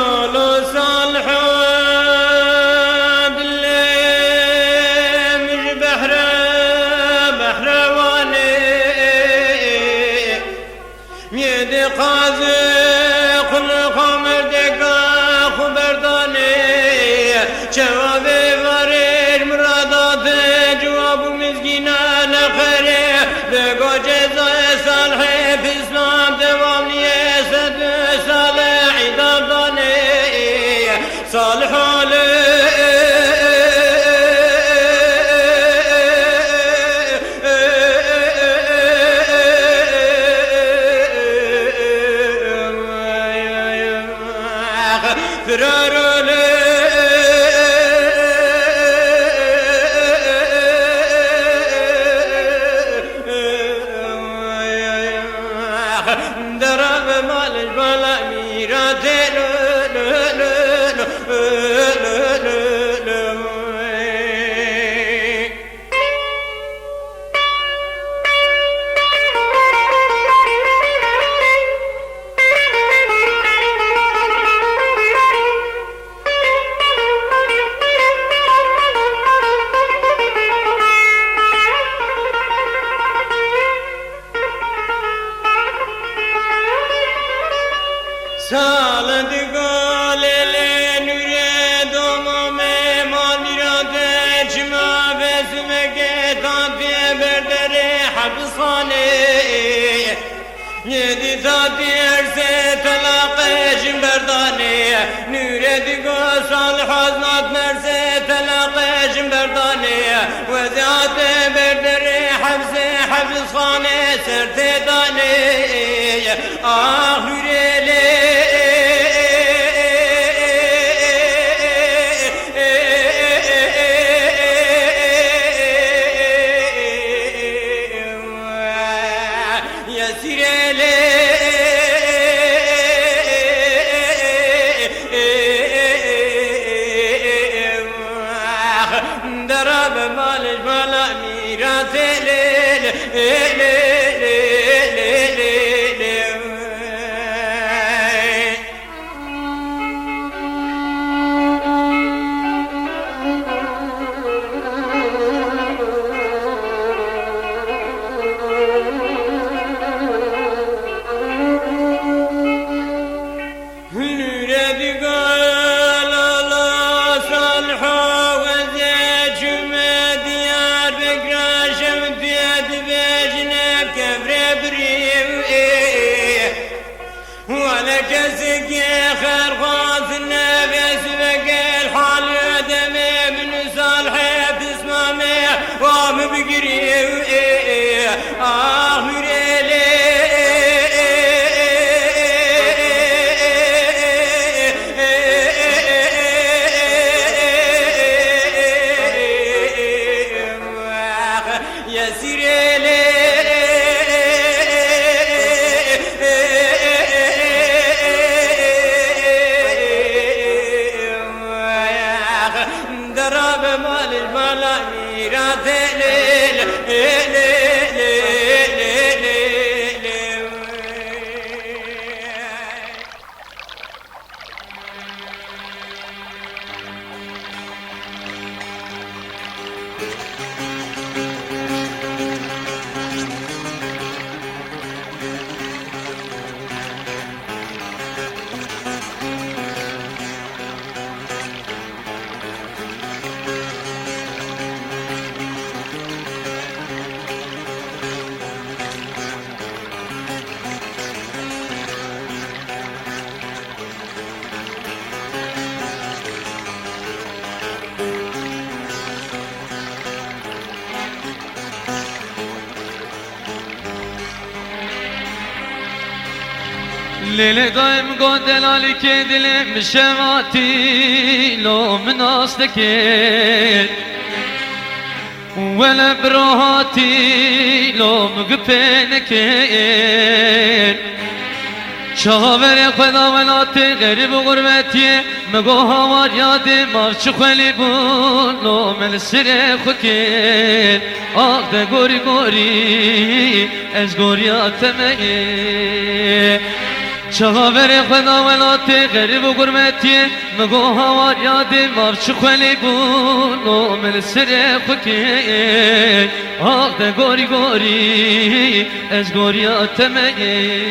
سالو صالح مش بحر واني يدي قازق الخمر دقا خبرداني جوابي فرير مرادات جواب مسكينة لخيري بقو جزاء صالحي في اسلام دوام يسد صالح عداداني صالح فرار درب مال البلا ميرات سال دگال لنوره دومه مالیراده چما بسمه تاتی بردره حبسانه یدی تاتی ارسه طلاقش بردانه نوره دگال سال حزنات مرسه طلاقش بردانه وزیات بردره حبسانه سرت دانه آه نوره درب مال البلا ميرات كسك يا خير خاص النفس بقى الحال دمي من صالحي باسمامي وام بقري يا سيري درب مال البلا ميرات لیل دایم گو دلالی که دلم شواتی لو مناستکر ولا براهاتی لو مقفنکر شاور خدا ولات غریب و غربتی مگو هوار یاد مارچ خلی بون لو مل سر خوکر آق ده گوری گوری از گوریات مگه شغاور خدا ولات غریب و غربتی مگو هوار یاد مارچ خلی بون و من سر خوکی آق ده گوری گوری از گوریات مگی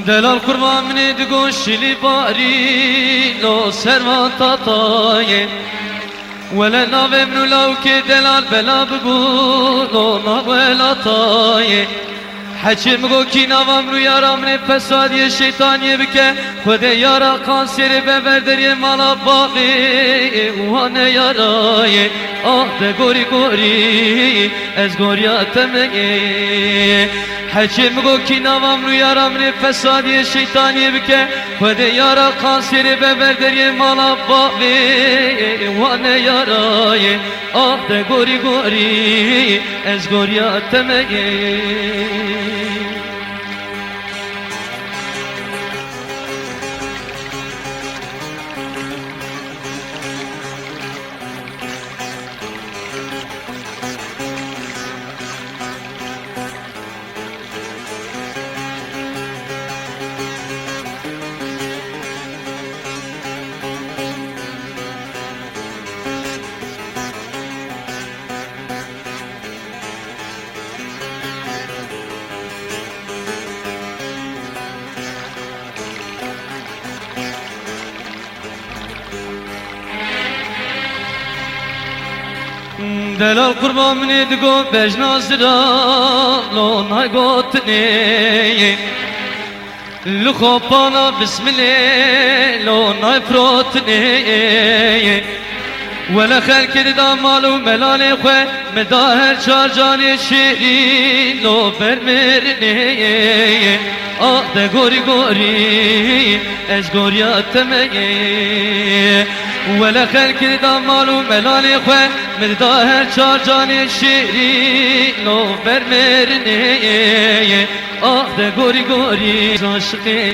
دلال قربان منی دگو شلی باری لو سروان تاتایه ولا ناوه منو لو که دلال بلا بگو لو ناوه لاتایه حچه مگو کی ناوه منو یارا منی فسادی شیطانیه بکه خود یارا کانسیری ببردری مالا باقی وانه یارایه آه ده گوری گوری از گوریات مگه حچه مگو کی نوام رو یارم ری فسادی شیطانی بکه خود یارا کانسیری ببردری مالا باقی وانه یارای آه ده گوری گوری از گوریات مگه دلال قربان منی دگو بجناز را لو نگوتنی لخو پانا بسم الله لو نفروتنی ولا خلق دا مالو ملال خواه مداهر چار جان شیرین لو برمرنی آه ده گوری گوری از گوریات مگی ولا خلق دا مالو ملال خواه مداهر چار جان شیرین لو برمرنی آه ده گوری گوری عاشقی